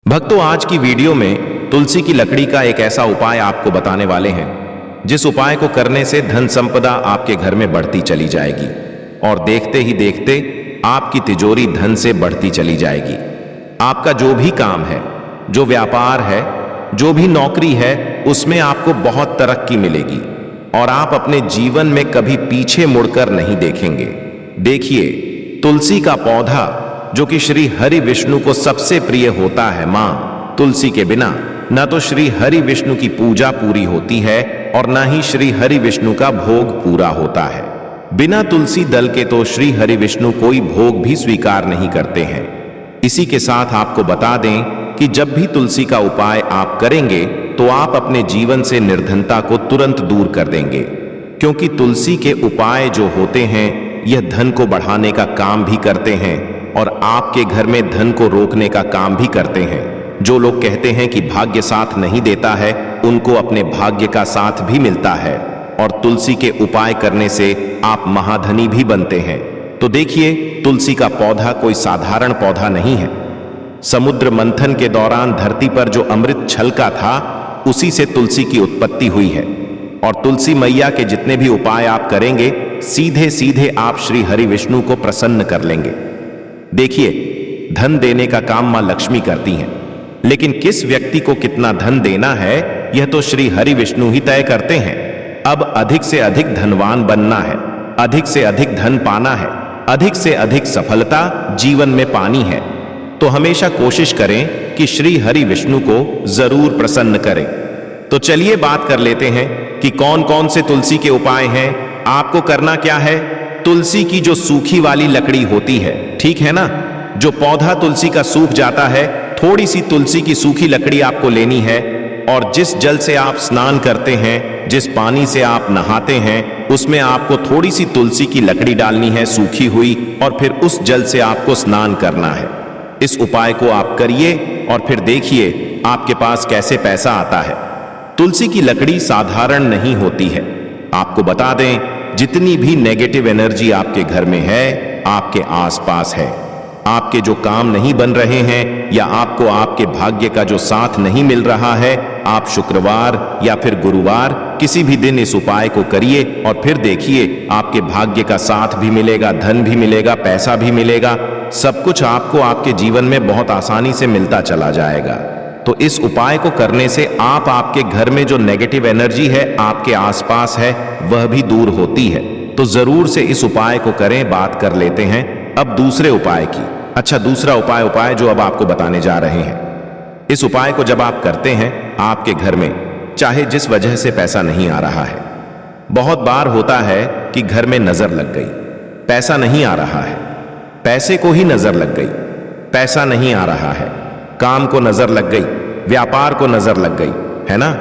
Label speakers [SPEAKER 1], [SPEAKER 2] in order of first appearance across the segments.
[SPEAKER 1] भक्तों, आज की वीडियो में तुलसी की लकड़ी का एक ऐसा उपाय आपको बताने वाले हैं जिस उपाय को करने से धन संपदा आपके घर में बढ़ती चली जाएगी और देखते ही देखते आपकी तिजोरी धन से बढ़ती चली जाएगी। आपका जो भी काम है, जो व्यापार है, जो भी नौकरी है, उसमें आपको बहुत तरक्की मिलेगी और आप अपने जीवन में कभी पीछे मुड़कर नहीं देखेंगे। देखिए, तुलसी का पौधा जो कि श्री हरि विष्णु को सबसे प्रिय होता है, मां तुलसी के बिना न तो श्री हरि विष्णु की पूजा पूरी होती है और न ही श्री हरि विष्णु का भोग पूरा होता है। बिना तुलसी दल के तो श्री हरि विष्णु कोई भोग भी स्वीकार नहीं करते हैं। इसी के साथ आपको बता दें कि जब भी तुलसी का उपाय आप करेंगे तो आप अपने जीवन से निर्धनता को तुरंत दूर कर देंगे, क्योंकि तुलसी के उपाय जो होते हैं यह धन को बढ़ाने का काम भी करते हैं और आपके घर में धन को रोकने का काम भी करते हैं। जो लोग कहते हैं कि भाग्य साथ नहीं देता है, उनको अपने भाग्य का साथ भी मिलता है और तुलसी के उपाय करने से आप महाधनी भी बनते हैं। तो देखिए, तुलसी का पौधा कोई साधारण पौधा नहीं है। समुद्र मंथन के दौरान धरती पर जो अमृत छलका था, उसी से तुलसी की उत्पत्ति हुई है और तुलसी मैया के जितने भी उपाय आप करेंगे, सीधे सीधे आप श्री हरि विष्णु को प्रसन्न कर लेंगे। देखिए, धन देने का काम मां लक्ष्मी करती हैं, लेकिन किस व्यक्ति को कितना धन देना है यह तो श्री हरि विष्णु ही तय करते हैं। अब अधिक से अधिक धनवान बनना है, अधिक से अधिक धन पाना है, अधिक से अधिक सफलता जीवन में पानी है, तो हमेशा कोशिश करें कि श्री हरि विष्णु को जरूर प्रसन्न करें। तो चलिए बात कर लेते हैं कि कौन कौन से तुलसी के उपाय हैं। आपको करना क्या है, तुलसी की जो सूखी वाली लकड़ी होती है, ठीक है ना, जो पौधा तुलसी का सूख जाता है, थोड़ी सी तुलसी की सूखी लकड़ी आपको लेनी है और जिस जल से आप स्नान करते हैं, जिस पानी से आप नहाते हैं, उसमें आपको थोड़ी सी तुलसी की लकड़ी डालनी है सूखी हुई, और फिर उस जल से आपको स्नान करना है। इस उपाय को आप करिए और फिर देखिए आपके पास कैसे पैसा आता है। तुलसी की लकड़ी साधारण नहीं होती है। आपको बता दें, जितनी भी नेगेटिव एनर्जी आपके घर में है, आपके आसपास है, आपके जो काम नहीं बन रहे हैं या आपको आपके भाग्य का जो साथ नहीं मिल रहा है, आप शुक्रवार या फिर गुरुवार किसी भी दिन इस उपाय को करिए और फिर देखिए आपके भाग्य का साथ भी मिलेगा, धन भी मिलेगा, पैसा भी मिलेगा, सब कुछ आपको आपके जीवन में बहुत आसानी से मिलता चला जाएगा। तो इस उपाय को करने से आप आपके घर में जो नेगेटिव एनर्जी है, आपके आसपास है, वह भी दूर होती है। तो जरूर से इस उपाय को करें। बात कर लेते हैं अब दूसरे उपाय की। अच्छा, दूसरा उपाय जो अब आपको बताने जा रहे हैं, इस उपाय को जब आप करते हैं, आपके घर में चाहे जिस वजह से पैसा नहीं आ रहा है, बहुत बार होता है कि घर में नजर लग गई, पैसा नहीं आ रहा है, पैसे को ही नजर लग गई, पैसा नहीं आ रहा है, काम को नजर लग गई, व्यापार को नजर लग गई, है ना।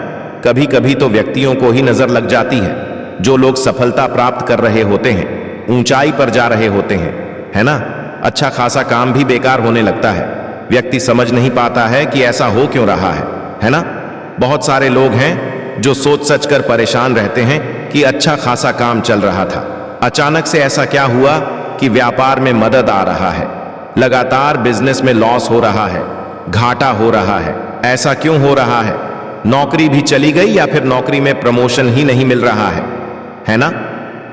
[SPEAKER 1] कभी कभी तो व्यक्तियों को ही नजर लग जाती है। जो लोग सफलता प्राप्त कर रहे होते हैं, ऊंचाई पर जा रहे होते हैं, है ना, अच्छा खासा काम भी बेकार होने लगता है। व्यक्ति समझ नहीं पाता है कि ऐसा हो क्यों रहा है ना। बहुत सारे लोग हैं जो सोच सच कर परेशान रहते हैं कि अच्छा खासा काम चल रहा था, अचानक से ऐसा क्या हुआ कि व्यापार में मदद आ रहा है, लगातार बिजनेस में लॉस हो रहा है, घाटा हो रहा है। ऐसा क्यों हो रहा है? नौकरी भी चली गई या फिर नौकरी में प्रमोशन ही नहीं मिल रहा है ना।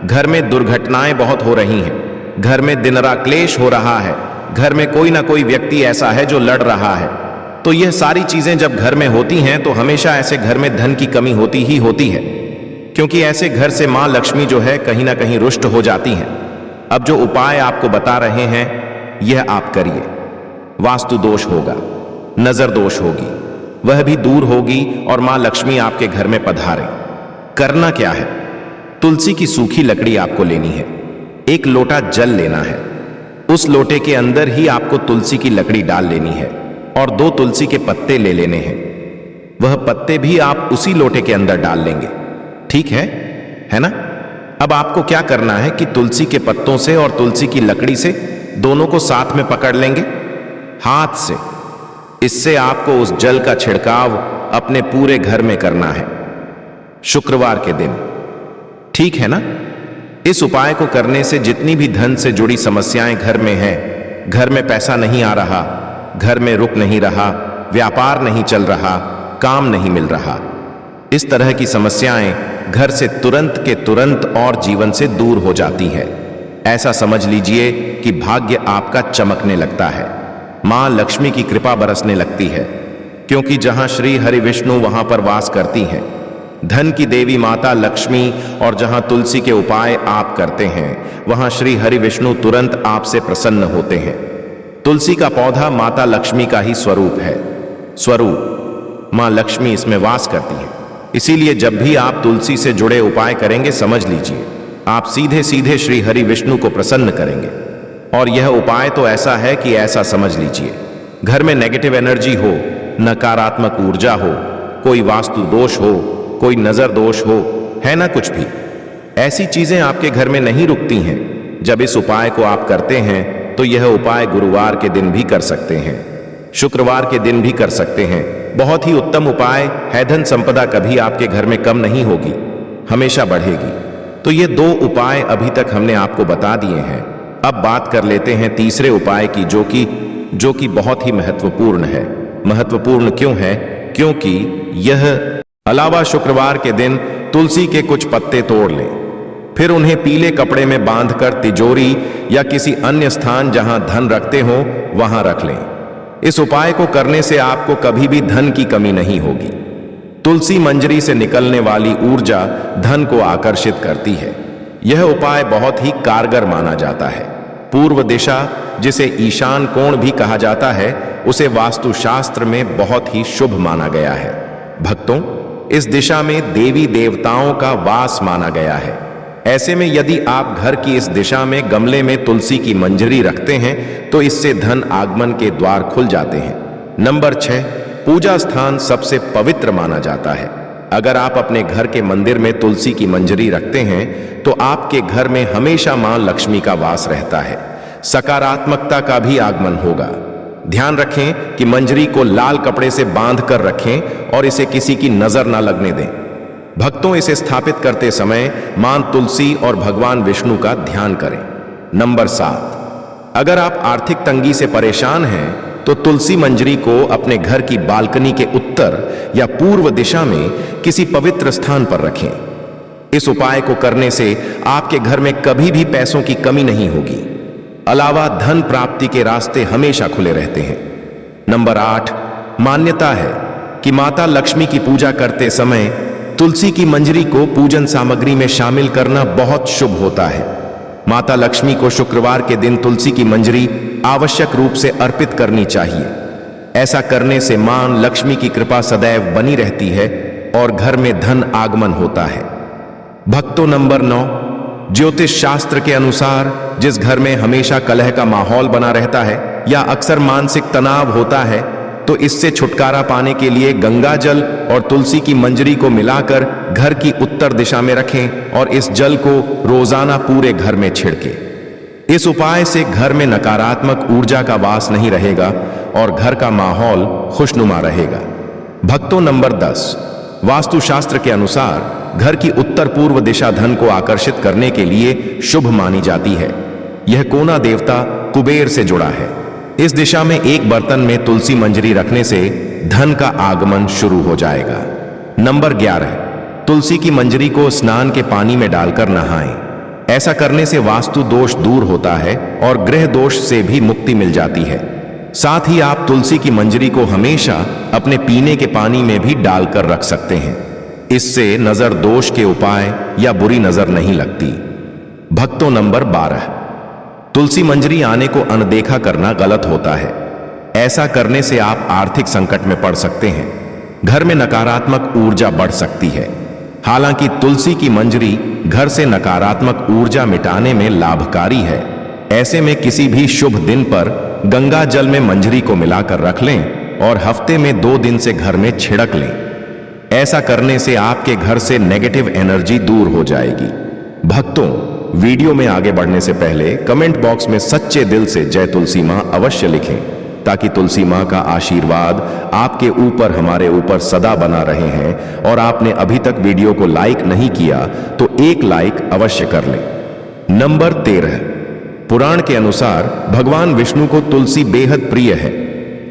[SPEAKER 1] घर में दुर्घटनाएं बहुत हो रही हैं, घर में दिन रात क्लेश हो रहा है, घर में कोई ना कोई व्यक्ति ऐसा है जो लड़ रहा है। तो यह सारी चीजें जब घर में होती हैं तो हमेशा ऐसे घर में धन की कमी होती ही होती है, क्योंकि ऐसे घर से मां लक्ष्मी जो है कहीं ना कहीं रुष्ट हो जाती हैं। अब जो उपाय आपको बता रहे हैं, यह आप करिए। वास्तु दोष होगा, नजर दोष होगी, वह भी दूर होगी और मां लक्ष्मी आपके घर में पधारे। करना क्या है, तुलसी की सूखी लकड़ी आपको लेनी है, एक लोटा जल लेना है, उस लोटे के अंदर ही आपको तुलसी की लकड़ी डाल लेनी है और 2 तुलसी के पत्ते ले लेने हैं। वह पत्ते भी आप उसी लोटे के अंदर डाल लेंगे, ठीक है ना। अब आपको क्या करना है कि तुलसी के पत्तों से और तुलसी की लकड़ी से दोनों को साथ में पकड़ लेंगे हाथ से। इससे आपको उस जल का छिड़काव अपने पूरे घर में करना है शुक्रवार के दिन, ठीक है ना। इस उपाय को करने से जितनी भी धन से जुड़ी समस्याएं घर में हैं, घर में पैसा नहीं आ रहा, घर में रुक नहीं रहा, व्यापार नहीं चल रहा, काम नहीं मिल रहा। इस तरह की समस्याएं घर से तुरंत के तुरंत और जीवन से दूर हो जाती है। ऐसा समझ लीजिए कि भाग्य आपका चमकने लगता है, मां लक्ष्मी की कृपा बरसने लगती है, क्योंकि जहां श्री हरि विष्णु वहां पर वास करती हैं, धन की देवी माता लक्ष्मी, और जहां तुलसी के उपाय आप करते हैं वहां श्री हरि विष्णु तुरंत आपसे प्रसन्न होते हैं। तुलसी का पौधा माता लक्ष्मी का ही स्वरूप है। स्वरूप मां लक्ष्मी इसमें वास करती है। इसीलिए जब भी आप तुलसी से जुड़े उपाय करेंगे, समझ लीजिए आप सीधे सीधे श्री हरि विष्णु को प्रसन्न करेंगे। और यह उपाय तो ऐसा है कि ऐसा समझ लीजिए घर में नेगेटिव एनर्जी हो, नकारात्मक ऊर्जा हो, कोई वास्तु दोष हो, कोई नजर दोष हो, है ना, कुछ भी ऐसी चीजें आपके घर में नहीं रुकती हैं। जब इस उपाय को आप करते हैं तो यह उपाय गुरुवार के दिन भी कर सकते हैं, शुक्रवार के दिन भी कर सकते हैं। बहुत ही उत्तम उपाय है। धन संपदा कभी आपके घर में कम नहीं होगी, हमेशा बढ़ेगी। तो ये 2 उपाय अभी तक हमने आपको बता दिए हैं। अब बात कर लेते हैं तीसरे उपाय की, जो कि बहुत ही महत्वपूर्ण है। महत्वपूर्ण क्यों है? क्योंकि यह अलावा शुक्रवार के दिन तुलसी के कुछ पत्ते तोड़ लें, फिर उन्हें पीले कपड़े में बांधकर तिजोरी या किसी अन्य स्थान जहां धन रखते हो वहां रख लें। इस उपाय को करने से आपको कभी भी धन की कमी नहीं होगी। तुलसी मंजरी से निकलने वाली ऊर्जा धन को आकर्षित करती है। यह उपाय बहुत ही कारगर माना जाता है। पूर्व दिशा, जिसे ईशान कोण भी कहा जाता है, उसे वास्तुशास्त्र में बहुत ही शुभ माना गया है। भक्तों, इस दिशा में देवी देवताओं का वास माना गया है। ऐसे में यदि आप घर की इस दिशा में गमले में तुलसी की मंजरी रखते हैं तो इससे धन आगमन के द्वार खुल जाते हैं। नंबर 6, पूजा स्थान सबसे पवित्र माना जाता है। अगर आप अपने घर के मंदिर में तुलसी की मंजरी रखते हैं तो आपके घर में हमेशा मां लक्ष्मी का वास रहता है, सकारात्मकता का भी आगमन होगा। ध्यान रखें कि मंजरी को लाल कपड़े से बांध कर रखें और इसे किसी की नजर ना लगने दें। भक्तों, इसे स्थापित करते समय मां तुलसी और भगवान विष्णु का ध्यान करें। नंबर 7, अगर आप आर्थिक तंगी से परेशान हैं तो तुलसी मंजरी को अपने घर की बालकनी के उत्तर या पूर्व दिशा में किसी पवित्र स्थान पर रखें। इस उपाय को करने से आपके घर में कभी भी पैसों की कमी नहीं होगी। अलावा धन प्राप्ति के रास्ते हमेशा खुले रहते हैं। नंबर 8, मान्यता है कि माता लक्ष्मी की पूजा करते समय तुलसी की मंजरी को पूजन सामग्री में शामिल करना बहुत शुभ होता है। माता लक्ष्मी को शुक्रवार के दिन तुलसी की मंजरी आवश्यक रूप से अर्पित करनी चाहिए। ऐसा करने से मां लक्ष्मी की कृपा सदैव बनी रहती है और घर में धन आगमन होता है। भक्तों, नंबर 9, ज्योतिष शास्त्र के अनुसार जिस घर में हमेशा कलह का माहौल बना रहता है या अक्सर मानसिक तनाव होता है, तो इससे छुटकारा पाने के लिए गंगा जल और तुलसी की मंजरी को मिलाकर घर की उत्तर दिशा में रखें और इस जल को रोजाना पूरे घर में छिड़कें। इस उपाय से घर में नकारात्मक ऊर्जा का वास नहीं रहेगा और घर का माहौल खुशनुमा रहेगा। भक्तों, नंबर 10, वास्तुशास्त्र के अनुसार घर की उत्तर पूर्व दिशा धन को आकर्षित करने के लिए शुभ मानी जाती है। यह कोना देवता कुबेर से जुड़ा है। इस दिशा में एक बर्तन में तुलसी मंजरी रखने से धन का आगमन शुरू हो जाएगा। नंबर 11, तुलसी की मंजरी को स्नान के पानी में डालकर नहाएं। ऐसा करने से वास्तु दोष दूर होता है और ग्रह दोष से भी मुक्ति मिल जाती है। साथ ही आप तुलसी की मंजरी को हमेशा अपने पीने के पानी में भी डालकर रख सकते हैं। इससे नजर दोष के उपाय या बुरी नजर नहीं लगती। भक्तों, नंबर 12, तुलसी मंजरी आने को अनदेखा करना गलत होता है। ऐसा करने से आप आर्थिक संकट में पड़ सकते हैं। घर में नकारात्मक ऊर्जा बढ़ सकती है। हालांकि तुलसी की मंजरी घर से नकारात्मक ऊर्जा मिटाने में लाभकारी है। ऐसे में किसी भी शुभ दिन पर गंगा जल में मंजरी को मिलाकर रख लें और हफ्ते में 2 दिन से घर में छिड़क लें। ऐसा करने से आपके घर से नेगेटिव एनर्जी दूर हो जाएगी। भक्तों, वीडियो में आगे बढ़ने से पहले कमेंट बॉक्स में सच्चे दिल से जय तुलसी मां अवश्य लिखें, ताकि तुलसी मां का आशीर्वाद आपके ऊपर, हमारे ऊपर सदा बना रहे हैं। और आपने अभी तक वीडियो को लाइक नहीं किया तो एक लाइक अवश्य कर लें। नंबर 13, पुराण के अनुसार भगवान विष्णु को तुलसी बेहद प्रिय है।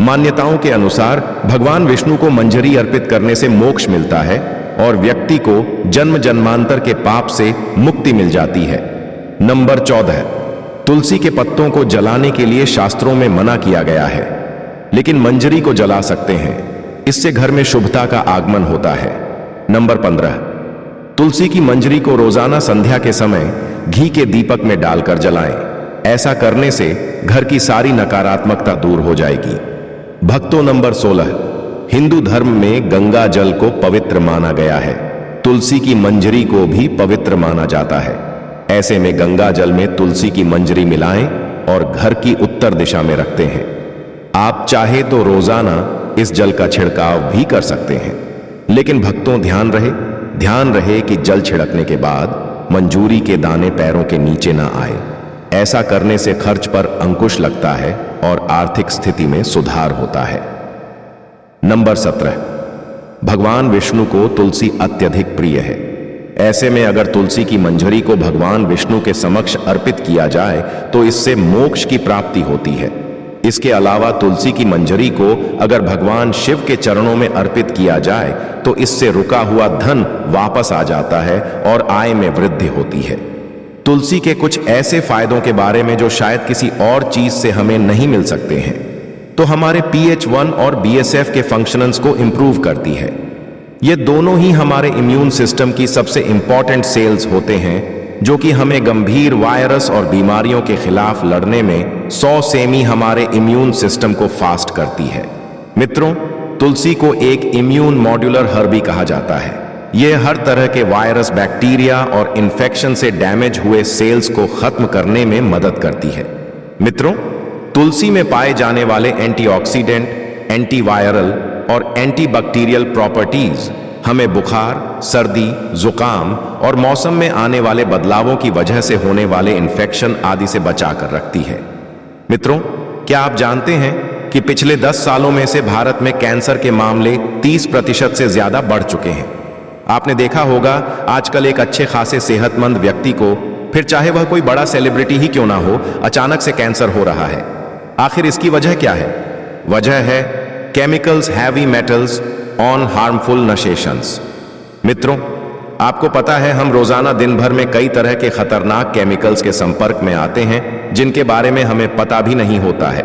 [SPEAKER 1] मान्यताओं के अनुसार भगवान विष्णु को मंजरी अर्पित करने से मोक्ष मिलता है और व्यक्ति को जन्म जन्मांतर के पाप से मुक्ति मिल जाती है। नंबर 14, तुलसी के पत्तों को जलाने के लिए शास्त्रों में मना किया गया है, लेकिन मंजरी को जला सकते हैं। इससे घर में शुभता का आगमन होता है। नंबर 15, तुलसी की मंजरी को रोजाना संध्या के समय घी के दीपक में डालकर जलाएं। ऐसा करने से घर की सारी नकारात्मकता दूर हो जाएगी। भक्तों, नंबर 16, हिंदू धर्म में गंगा जल को पवित्र माना गया है। तुलसी की मंजरी को भी पवित्र माना जाता है। ऐसे में गंगा जल में तुलसी की मंजरी मिलाएं और घर की उत्तर दिशा में रखते हैं। आप चाहे तो रोजाना इस जल का छिड़काव भी कर सकते हैं, लेकिन भक्तों ध्यान रहे कि जल छिड़कने के बाद मंजूरी के दाने पैरों के नीचे ना आए। ऐसा करने से खर्च पर अंकुश लगता है और आर्थिक स्थिति में सुधार होता है। नंबर 17, भगवान विष्णु को तुलसी अत्यधिक प्रिय है। ऐसे में अगर तुलसी की मंजरी को भगवान विष्णु के समक्ष अर्पित किया जाए तो इससे मोक्ष की प्राप्ति होती है। इसके अलावा तुलसी की मंजरी को अगर भगवान शिव के चरणों में अर्पित किया जाए तो इससे रुका हुआ धन वापस आ जाता है और आय में वृद्धि होती है। तुलसी के कुछ ऐसे फायदों के बारे में जो शायद किसी और चीज से हमें नहीं मिल सकते हैं, तो हमारे pH1 और BSF के फंक्शंस को इंप्रूव करती है। ये दोनों ही हमारे इम्यून सिस्टम की सबसे इंपॉर्टेंट सेल्स होते हैं, जो कि हमें गंभीर वायरस और बीमारियों के खिलाफ लड़ने में 100 सेमी हमारे इम्यून सिस्टम को फास्ट करती है। मित्रों, तुलसी को एक इम्यून मॉड्यूलर हर्ब भी कहा जाता है। यह हर तरह के वायरस, बैक्टीरिया और इन्फेक्शन से डैमेज हुए सेल्स को खत्म करने में मदद करती है। मित्रों, तुलसी में पाए जाने वाले एंटीऑक्सीडेंट, एंटीवायरल और एंटीबैक्टीरियल प्रॉपर्टीज हमें बुखार, सर्दी, जुकाम और मौसम में आने वाले बदलावों की वजह से होने वाले इन्फेक्शन आदि से बचा कर रखती है। मित्रों, क्या आप जानते हैं कि पिछले 10 सालों में से भारत में कैंसर के मामले 30% से ज्यादा बढ़ चुके हैं। आपने देखा होगा आजकल एक अच्छे खासे सेहतमंद व्यक्ति को, फिर चाहे वह कोई बड़ा सेलिब्रिटी ही क्यों ना हो, अचानक से कैंसर हो रहा है। आखिर इसकी वजह क्या है? वजह है chemicals, heavy metals on harmful nations. मित्रों, आपको पता है हम रोजाना दिन भर में कई तरह के खतरनाक केमिकल्स के संपर्क में आते हैं जिनके बारे में हमें पता भी नहीं होता है।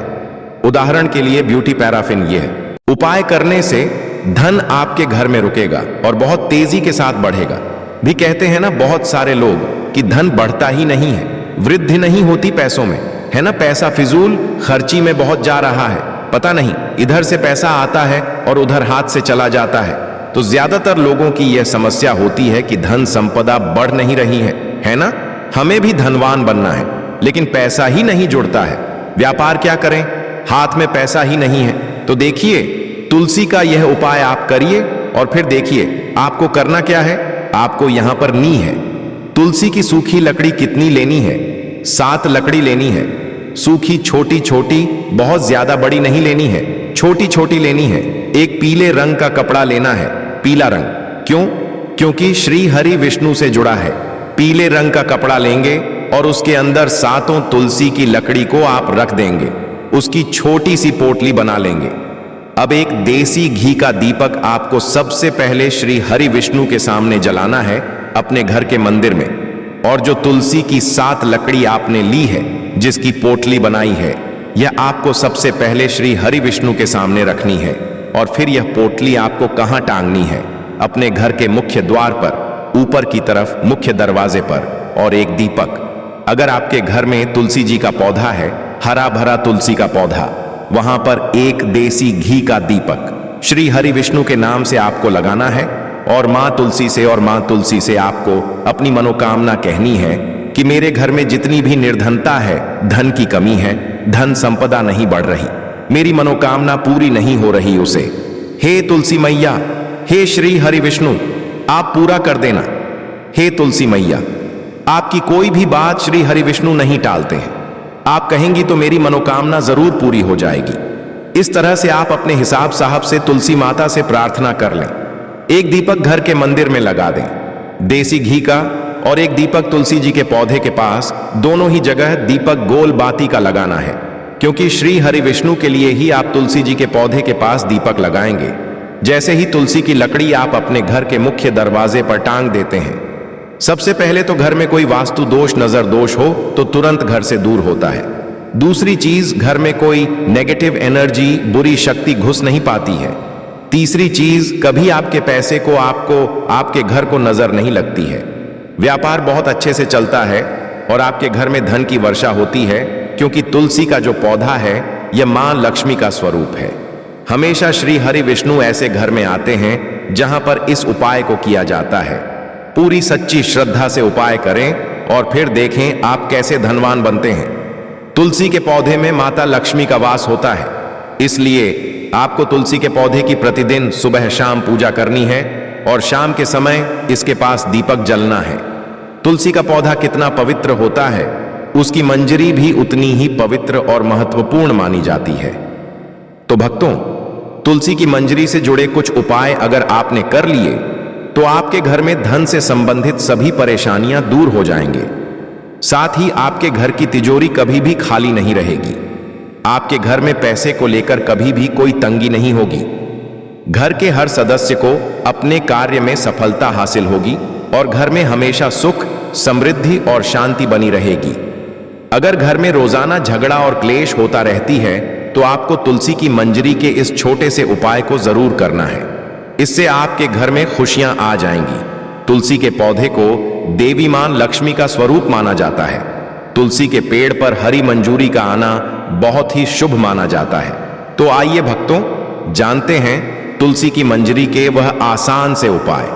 [SPEAKER 1] उदाहरण के लिए ब्यूटी पैराफिन। यह उपाय करने से धन आपके घर में रुकेगा और बहुत तेजी के साथ बढ़ेगा। भी कहते हैं ना बहुत सारे लोग कि धन बढ़ता ही नहीं है, वृद्धि नहीं होती पैसों में, है ना, पैसा फिजूल खर्ची में बहुत जा रहा है। पता नहीं इधर से पैसा आता है और उधर हाथ से चला जाता है। तो ज्यादातर लोगों की यह समस्या होती है कि धन संपदा बढ़ नहीं रही है ना। हमें भी धनवान बनना है, लेकिन पैसा ही नहीं जुड़ता है। व्यापार क्या करें, हाथ में पैसा ही नहीं है। तो देखिए, तुलसी का यह उपाय आप करिए और फिर देखिए आपको करना क्या है। आपको यहां पर नी है। तुलसी की सूखी लकड़ी कितनी लेनी है? 7 लकड़ी लेनी है। सूखी, छोटी छोटी, बहुत ज्यादा बड़ी नहीं लेनी है, छोटी छोटी लेनी है। एक पीले रंग का कपड़ा लेना है। पीला रंग क्यों? क्योंकि श्री हरि विष्णु से जुड़ा है। पीले रंग का कपड़ा लेंगे और उसके अंदर 7 तुलसी की लकड़ी को आप रख देंगे। उसकी छोटी सी पोटली बना लेंगे। अब एक देसी घी का दीपक आपको सबसे पहले श्री हरि विष्णु के सामने जलाना है अपने घर के मंदिर में। और जो तुलसी की 7 लकड़ी आपने ली है, जिसकी पोटली बनाई है, यह आपको सबसे पहले श्री हरि विष्णु के सामने रखनी है। और फिर यह पोटली आपको कहां टांगनी है? अपने घर के मुख्य द्वार पर, ऊपर की तरफ मुख्य दरवाजे पर। और एक दीपक, अगर आपके घर में तुलसी जी का पौधा है, हरा भरा तुलसी का पौधा, वहां पर एक देसी घी का दीपक श्री हरि विष्णु के नाम से आपको लगाना है। और मां तुलसी से आपको अपनी मनोकामना कहनी है कि मेरे घर में जितनी भी निर्धनता है, धन की कमी है, धन संपदा नहीं बढ़ रही, मेरी मनोकामना पूरी नहीं हो रही उसे, हे तुलसी मैया, हे श्री हरि विष्णु, आप पूरा कर देना। हे तुलसी मैया, आपकी कोई भी बात श्री हरि विष्णु नहीं टालते हैं। आप कहेंगी तो मेरी मनोकामना जरूर पूरी हो जाएगी। इस तरह से आप अपने हिसाब साहब से तुलसी माता से प्रार्थना कर लें। एक दीपक घर के मंदिर में लगा दें, देसी घी का, और एक दीपक तुलसी जी के पौधे के पास। दोनों ही जगह दीपक गोल बाती का लगाना है। क्योंकि श्री हरि विष्णु के लिए ही आप तुलसी जी के पौधे के पास दीपक लगाएंगे। जैसे ही तुलसी की लकड़ी आप अपने घर के मुख्य दरवाजे पर टांग देते हैं, सबसे पहले तो घर में कोई वास्तु दोष, नजर दोष हो तो तुरंत घर से दूर होता है। दूसरी चीज, घर में कोई नेगेटिव एनर्जी, बुरी शक्ति घुस नहीं पाती है। तीसरी चीज, कभी आपके पैसे को आपके घर को नजर नहीं लगती है। व्यापार बहुत अच्छे से चलता है और आपके घर में धन की वर्षा होती है, क्योंकि तुलसी का जो पौधा है यह मां लक्ष्मी का स्वरूप है। हमेशा श्री हरि विष्णु ऐसे घर में आते हैं जहां पर इस उपाय को किया जाता है। पूरी सच्ची श्रद्धा से उपाय करें और फिर देखें आप कैसे धनवान बनते हैं। तुलसी के पौधे में माता लक्ष्मी का वास होता है, इसलिए आपको तुलसी के पौधे की प्रतिदिन सुबह शाम पूजा करनी है और शाम के समय इसके पास दीपक जलना है। तुलसी का पौधा कितना पवित्र होता है, उसकी मंजरी भी उतनी ही पवित्र और महत्वपूर्ण मानी जाती है। तो भक्तों, तुलसी की मंजरी से जुड़े कुछ उपाय अगर आपने कर लिए तो आपके घर में धन से संबंधित सभी परेशानियां दूर हो जाएंगे। साथ ही आपके घर की तिजोरी कभी भी खाली नहीं रहेगी। आपके घर में पैसे को लेकर कभी भी कोई तंगी नहीं होगी। घर के हर सदस्य को अपने कार्य में सफलता हासिल होगी और घर में हमेशा सुख, समृद्धि और शांति बनी रहेगी। अगर घर में रोजाना झगड़ा और क्लेश होता रहती है तो आपको तुलसी की मंजरी के इस छोटे से उपाय को जरूर करना है। इससे आपके घर में खुशियां आ जाएंगी। तुलसी के पौधे को देवी मां लक्ष्मी का स्वरूप माना जाता है। तुलसी के पेड़ पर हरी मंजूरी का आना बहुत ही शुभ माना जाता है। तो आइए भक्तों, जानते हैं तुलसी की मंजरी के वह आसान से उपाय।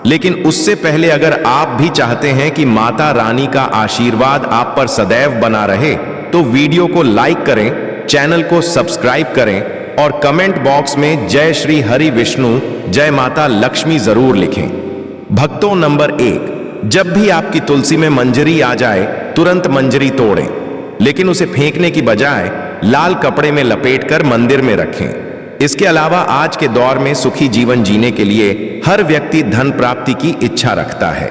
[SPEAKER 1] लेकिन उससे पहले अगर आप भी चाहते हैं कि माता रानी का आशीर्वाद आप पर सदैव बना रहे तो वीडियो को लाइक करें, चैनल को सब्सक्राइब करें और कमेंट बॉक्स में जय श्री हरि विष्णु, जय माता लक्ष्मी जरूर लिखें। भक्तों, नंबर 1, जब भी आपकी तुलसी में मंजरी आ जाए तुरंत मंजरी तोड़ें, लेकिन उसे फेंकने की बजाय लाल कपड़े में लपेटकर मंदिर में रखें। इसके अलावा आज के दौर में सुखी जीवन जीने के लिए हर व्यक्ति धन प्राप्ति की इच्छा रखता है।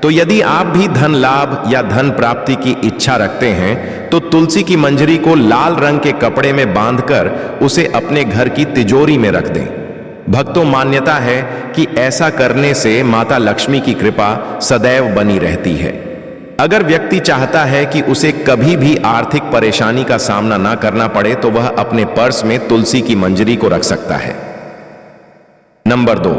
[SPEAKER 1] तो यदि आप भी धन लाभ या धन प्राप्ति की इच्छा रखते हैं तो तुलसी की मंजरी को लाल रंग के कपड़े में बांधकर उसे अपने घर की तिजोरी में रख दें। भक्तों, मान्यता है कि ऐसा करने से माता लक्ष्मी की कृपा सदैव बनी रहती है। अगर व्यक्ति चाहता है कि उसे कभी भी आर्थिक परेशानी का सामना ना करना पड़े तो वह अपने पर्स में तुलसी की मंजरी को रख सकता है। नंबर 2,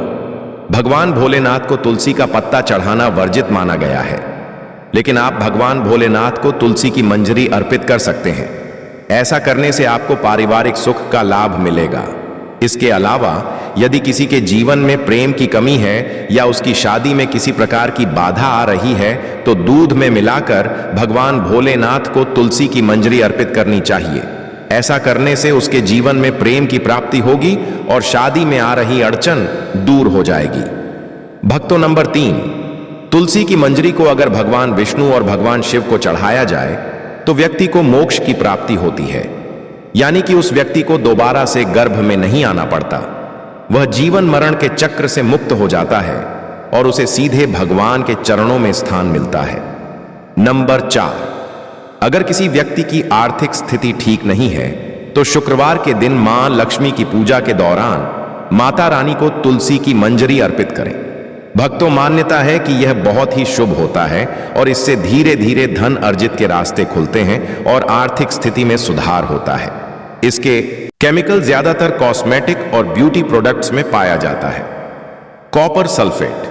[SPEAKER 1] भगवान भोलेनाथ को तुलसी का पत्ता चढ़ाना वर्जित माना गया है, लेकिन आप भगवान भोलेनाथ को तुलसी की मंजरी अर्पित कर सकते हैं। ऐसा करने से आपको पारिवारिक सुख का लाभ मिलेगा। इसके अलावा यदि किसी के जीवन में प्रेम की कमी है या उसकी शादी में किसी प्रकार की बाधा आ रही है तो दूध में मिलाकर भगवान भोलेनाथ को तुलसी की मंजरी अर्पित करनी चाहिए। ऐसा करने से उसके जीवन में प्रेम की प्राप्ति होगी और शादी में आ रही अड़चन दूर हो जाएगी। भक्तों, नंबर 3, तुलसी की मंजरी को अगर भगवान विष्णु और भगवान शिव को चढ़ाया जाए तो व्यक्ति को मोक्ष की प्राप्ति होती है, यानी कि उस व्यक्ति को दोबारा से गर्भ में नहीं आना पड़ता। वह जीवन मरण के चक्र से मुक्त हो जाता है और उसे सीधे भगवान के चरणों में स्थान मिलता है। नंबर 4, अगर किसी व्यक्ति की आर्थिक स्थिति ठीक नहीं है तो शुक्रवार के दिन मां लक्ष्मी की पूजा के दौरान माता रानी को तुलसी की मंजरी अर्पित करें। भक्तों, मान्यता है कि यह बहुत ही शुभ होता है और इससे धीरे धीरे धन अर्जित के रास्ते खुलते हैं और आर्थिक स्थिति में सुधार होता है। इसके केमिकल ज्यादातर कॉस्मेटिक और ब्यूटी प्रोडक्ट्स में पाया जाता है। कॉपर सल्फेट,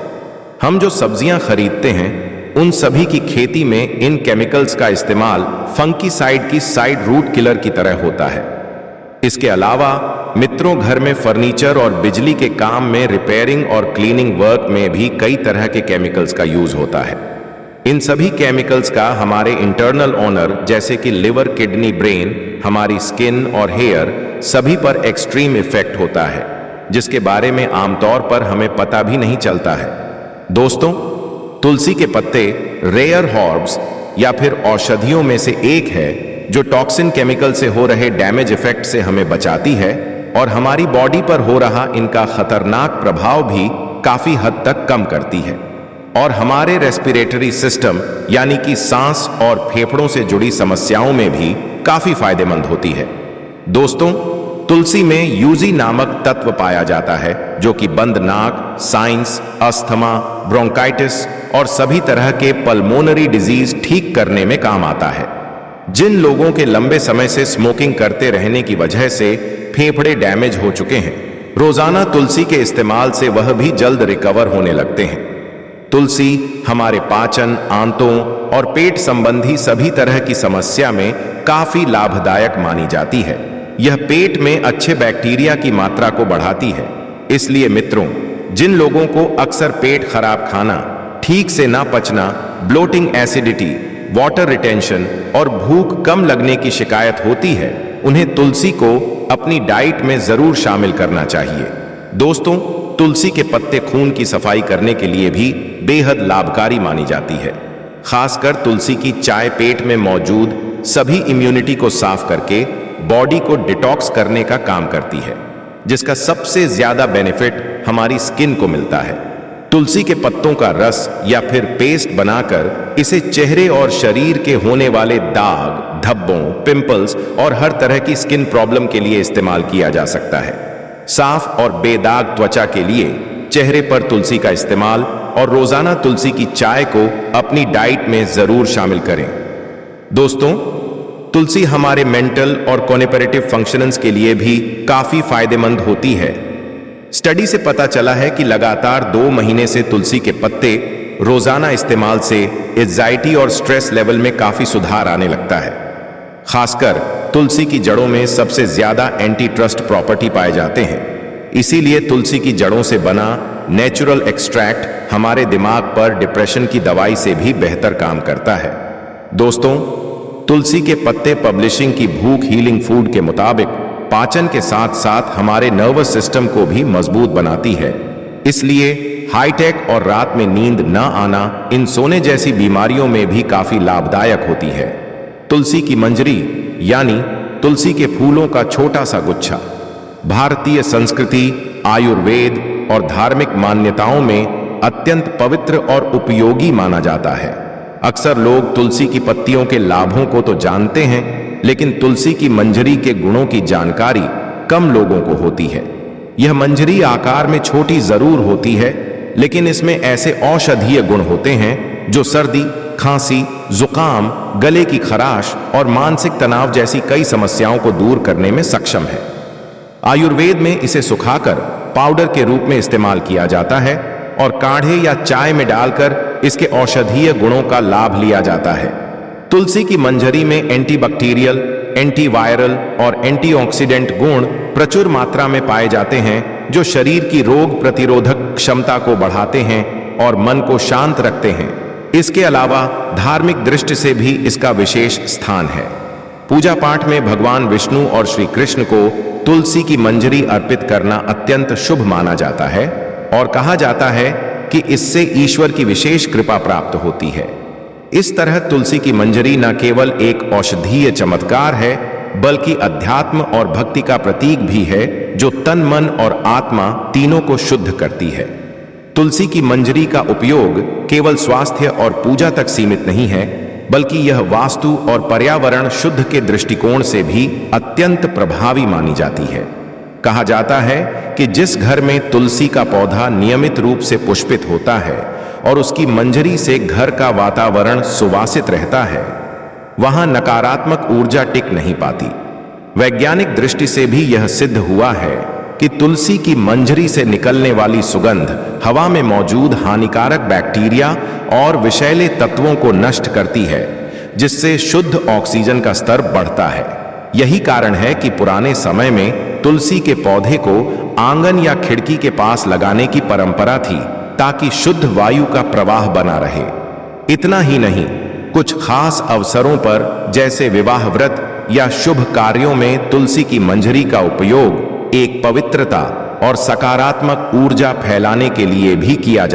[SPEAKER 1] हम जो सब्जियां खरीदते हैं उन सभी की खेती में इन केमिकल्स का इस्तेमाल फंगीसाइड की साइड रूट किलर की तरह होता है। इसके अलावा मित्रों, घर में फर्नीचर और बिजली के काम में रिपेयरिंग और क्लीनिंग वर्क में भी कई तरह के केमिकल्स का यूज होता है। इन सभी केमिकल्स का हमारे इंटरनल ओनर जैसे कि लिवर, किडनी, ब्रेन, हमारी स्किन और हेयर सभी पर एक्सट्रीम इफेक्ट होता है, जिसके बारे में आमतौर पर हमें पता भी नहीं चलता है। दोस्तों, तुलसी के पत्ते रेयर हर्ब्स या फिर औषधियों में से एक है जो टॉक्सिन केमिकल से हो रहे डैमेज इफेक्ट से हमें बचाती है और हमारी बॉडी पर हो रहा इनका खतरनाक प्रभाव भी काफी हद तक कम करती है और हमारे रेस्पिरेटरी सिस्टम यानी कि सांस और फेफड़ों से जुड़ी समस्याओं में भी काफी फायदेमंद होती है। दोस्तों, तुलसी में यूजी नामक तत्व पाया जाता है जो कि बंद नाक, साइनस, अस्थमा, ब्रोंकाइटिस और सभी तरह के पल्मोनरी डिजीज ठीक करने में काम आता है। जिन लोगों के लंबे समय से स्मोकिंग करते रहने की वजह से फेफड़े डैमेज हो चुके हैं, रोजाना तुलसी के इस्तेमाल से वह भी जल्द रिकवर होने लगते हैं। तुलसी हमारे पाचन, आंतों और पेट संबंधी सभी तरह की समस्या में काफी लाभदायक मानी जाती है। यह पेट में अच्छे बैक्टीरिया की मात्रा को बढ़ाती है। इसलिए मित्रों, जिन लोगों को अक्सर पेट खराब खाना, ठीक से ना पचना, ब्लोटिंग, एसिडिटी, वाटर रिटेंशन और भूख कम लगने की शिकायत होती है, उन्हें तुलसी को अपनी डाइट में जरूर शामिल करना चाहिए। दोस्तों, तुलसी के पत्ते खून की सफाई करने के लिए भी बेहद लाभकारी मानी जाती है। खासकर तुलसी की चाय पेट में मौजूद सभी इम्यूनिटी को साफ करके बॉडी को डिटॉक्स करने का काम करती है, जिसका सबसे ज्यादा बेनिफिट हमारी स्किन को मिलता है। तुलसी के पत्तों का रस या फिर पेस्ट बनाकर इसे चेहरे और शरीर के होने वाले दाग, धब्बों, पिंपल्स और हर तरह की स्किन प्रॉब्लम के लिए इस्तेमाल किया जा सकता है। साफ और बेदाग त्वचा के लिए चेहरे पर तुलसी का इस्तेमाल और रोजाना तुलसी की चाय को अपनी डाइट में जरूर शामिल करें। दोस्तों, तुलसी हमारे मेंटल और कॉग्निटिव फंक्शंस के लिए भी काफी फायदेमंद होती है। स्टडी से पता चला है कि लगातार 2 महीने से तुलसी के पत्ते रोजाना इस्तेमाल से एंजाइटी और स्ट्रेस लेवल में काफी सुधार आने लगता है। खासकर तुलसी की जड़ों में सबसे ज्यादा एंटी ट्रस्ट प्रॉपर्टी पाए जाते हैं। इसीलिए तुलसी की जड़ों से बना नेचुरल एक्सट्रैक्ट हमारे दिमाग पर डिप्रेशन की दवाई से भी बेहतर काम करता है। दोस्तों, तुलसी के पत्ते पब्लिशिंग की भूख हीलिंग फूड के मुताबिक पाचन के साथ साथ हमारे नर्वस सिस्टम को भी मजबूत बनाती है। इसलिए हाईटेक और रात में नींद न आना, इन सोने जैसी बीमारियों में भी काफी लाभदायक होती है। तुलसी की मंजरी यानी तुलसी के फूलों का छोटा सा गुच्छा भारतीय संस्कृति, आयुर्वेद और धार्मिक मान्यताओं में अत्यंत पवित्र और उपयोगी माना जाता है। अक्सर लोग तुलसी की पत्तियों के लाभों को तो जानते हैं, लेकिन तुलसी की मंजरी के गुणों की जानकारी कम लोगों को होती है। यह मंजरी आकार में छोटी जरूर होती है, लेकिन इसमें ऐसे औषधीय गुण होते हैं जो सर्दी, खांसी, जुकाम, गले की खराश और मानसिक तनाव जैसी कई समस्याओं को दूर करने में सक्षम है। आयुर्वेद में इसे सुखाकर पाउडर के रूप में इस्तेमाल किया जाता है और काढ़े या चाय में डालकर इसके औषधीय गुणों का लाभ लिया जाता है। तुलसी की मंजरी में एंटीबैक्टीरियल, एंटीवायरल और एंटीऑक्सीडेंट गुण प्रचुर मात्रा में पाए जाते हैं, जो शरीर की रोग प्रतिरोधक क्षमता को बढ़ाते हैं और मन को शांत रखते हैं। इसके अलावा धार्मिक दृष्टि से भी इसका विशेष स्थान है। पूजा पाठ में भगवान विष्णु और श्री कृष्ण को तुलसी की मंजरी अर्पित करना अत्यंत शुभ माना जाता है और कहा जाता है कि इससे ईश्वर की विशेष कृपा प्राप्त होती है। इस तरह तुलसी की मंजरी न केवल एक औषधीय चमत्कार है, बल्कि अध्यात्म और भक्ति का प्रतीक भी है, जो तन, मन और आत्मा तीनों को शुद्ध करती है। तुलसी की मंजरी का उपयोग केवल स्वास्थ्य और पूजा तक सीमित नहीं है, बल्कि यह वास्तु और पर्यावरण शुद्ध के दृष्टिकोण से भी अत्यंत प्रभावी मानी जाती है। कहा जाता है कि जिस घर में तुलसी का पौधा नियमित रूप से पुष्पित होता है और उसकी मंजरी से घर का वातावरण सुवासित रहता है, वहां नकारात्मक ऊर्जा टिक नहीं पाती। वैज्ञानिक दृष्टि से भी यह सिद्ध हुआ है कि तुलसी की मंजरी से निकलने वाली सुगंध हवा में मौजूद हानिकारक बैक्टीरिया और विषैले तत्वों को नष्ट करती है, जिससे शुद्ध ऑक्सीजन का स्तर बढ़ता है। यही कारण है कि पुराने समय में तुलसी के पौधे को आंगन या खिड़की के पास लगाने की परंपरा थी, ताकि शुद्ध वायु का प्रवाह बना रहे। इतना ही नहीं, कुछ खास अवसरों पर जैसे विवाह व्रत या शुभ कार्यों में तुलसी की मंजरी का उपयोग एक पवित्रता और सकारात्मक ऊर्जा फैलाने के लिए भी किया जाता है।